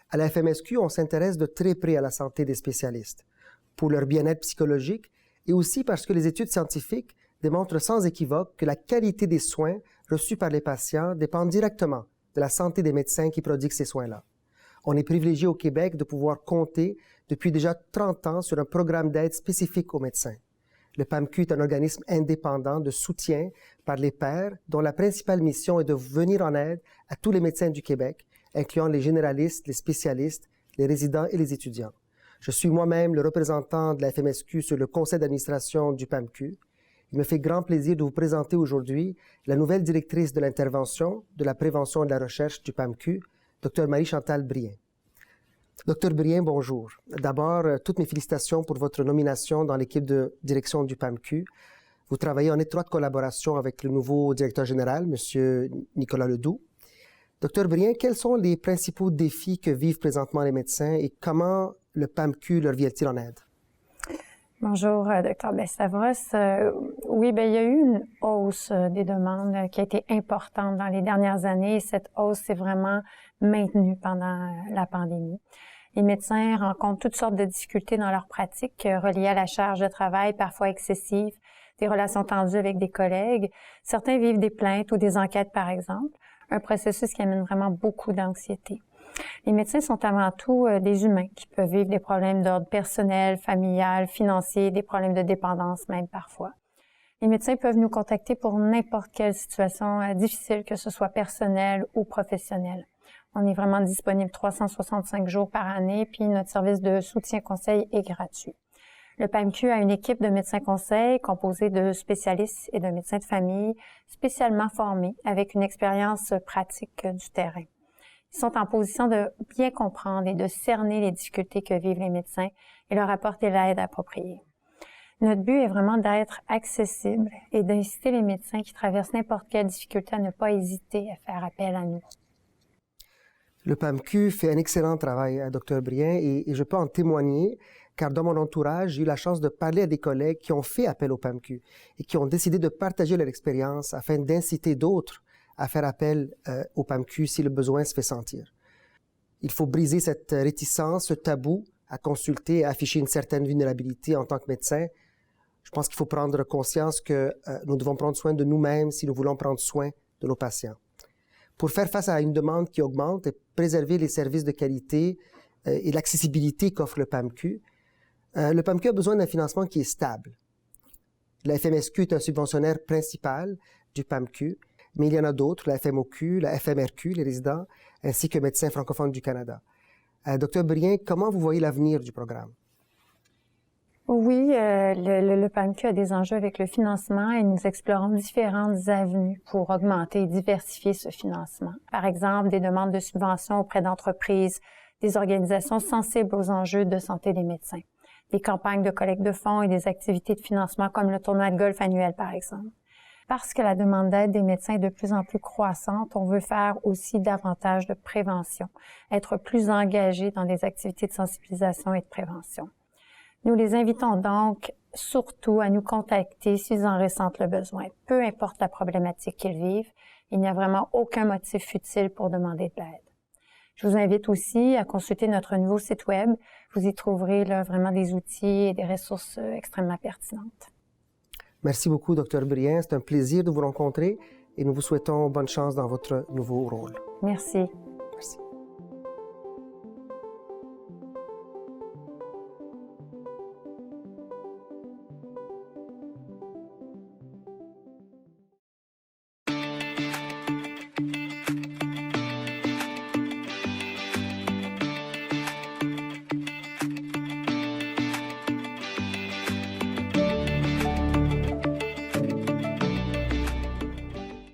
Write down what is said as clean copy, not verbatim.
À la FMSQ, on s'intéresse de très près à la santé des spécialistes, pour leur bien-être psychologique et aussi parce que les études scientifiques démontrent sans équivoque que la qualité des soins reçus par les patients dépend directement de la santé des médecins qui prodiguent ces soins-là. On est privilégié au Québec de pouvoir compter depuis déjà 30 ans sur un programme d'aide spécifique aux médecins. Le PAMQ est un organisme indépendant de soutien par les pairs dont la principale mission est de venir en aide à tous les médecins du Québec, incluant les généralistes, les spécialistes, les résidents et les étudiants. Je suis moi-même le représentant de la FMSQ sur le conseil d'administration du PAMQ. Il me fait grand plaisir de vous présenter aujourd'hui la nouvelle directrice de l'intervention, de la prévention et de la recherche du PAMQ, Dr Marie-Chantal Brien. Dr Brien, bonjour. D'abord, toutes mes félicitations pour votre nomination dans l'équipe de direction du PAMQ. Vous travaillez en étroite collaboration avec le nouveau directeur général, M. Nicolas Ledoux. Dr Brien, quels sont les principaux défis que vivent présentement les médecins et comment le PAMQ leur vient-il en aide? Bonjour, Dr Bestavros. Oui, il y a eu une hausse des demandes qui a été importante dans les dernières années et cette hausse s'est vraiment maintenue pendant la pandémie. Les médecins rencontrent toutes sortes de difficultés dans leur pratique reliées à la charge de travail parfois excessive, des relations tendues avec des collègues. Certains vivent des plaintes ou des enquêtes, par exemple, un processus qui amène vraiment beaucoup d'anxiété. Les médecins sont avant tout des humains qui peuvent vivre des problèmes d'ordre personnel, familial, financier, des problèmes de dépendance même parfois. Les médecins peuvent nous contacter pour n'importe quelle situation difficile, que ce soit personnelle ou professionnelle. On est vraiment disponible 365 jours par année, puis notre service de soutien-conseil est gratuit. Le PAMQ a une équipe de médecins-conseils composée de spécialistes et de médecins de famille spécialement formés avec une expérience pratique du terrain. Ils sont en position de bien comprendre et de cerner les difficultés que vivent les médecins et leur apporter l'aide appropriée. Notre but est vraiment d'être accessible et d'inciter les médecins qui traversent n'importe quelle difficulté à ne pas hésiter à faire appel à nous. Le PAMQ fait un excellent travail, Dr Brien, et je peux en témoigner, car dans mon entourage, j'ai eu la chance de parler à des collègues qui ont fait appel au PAMQ et qui ont décidé de partager leur expérience afin d'inciter d'autres à faire appel au PAMQ si le besoin se fait sentir. Il faut briser cette réticence, ce tabou à consulter et à afficher une certaine vulnérabilité en tant que médecin. Je pense qu'il faut prendre conscience que nous devons prendre soin de nous-mêmes si nous voulons prendre soin de nos patients. Pour faire face à une demande qui augmente et préserver les services de qualité et l'accessibilité qu'offre le PAMQ a besoin d'un financement qui est stable. La FMSQ est un subventionnaire principal du PAMQ, mais il y en a d'autres, la FMOQ, la FMRQ, les résidents, ainsi que Médecins francophones du Canada. Dr Brien, comment vous voyez l'avenir du programme? Oui, le PAMQ a des enjeux avec le financement et nous explorons différentes avenues pour augmenter et diversifier ce financement. Par exemple, des demandes de subventions auprès d'entreprises, des organisations sensibles aux enjeux de santé des médecins, des campagnes de collecte de fonds et des activités de financement comme le tournoi de golf annuel, par exemple. Parce que la demande d'aide des médecins est de plus en plus croissante, on veut faire aussi davantage de prévention, être plus engagés dans des activités de sensibilisation et de prévention. Nous les invitons donc surtout à nous contacter s'ils en ressentent le besoin. Peu importe la problématique qu'ils vivent, il n'y a vraiment aucun motif futile pour demander de l'aide. Je vous invite aussi à consulter notre nouveau site web. Vous y trouverez là, vraiment des outils et des ressources extrêmement pertinentes. Merci beaucoup, Dr Brien. C'est un plaisir de vous rencontrer et nous vous souhaitons bonne chance dans votre nouveau rôle. Merci.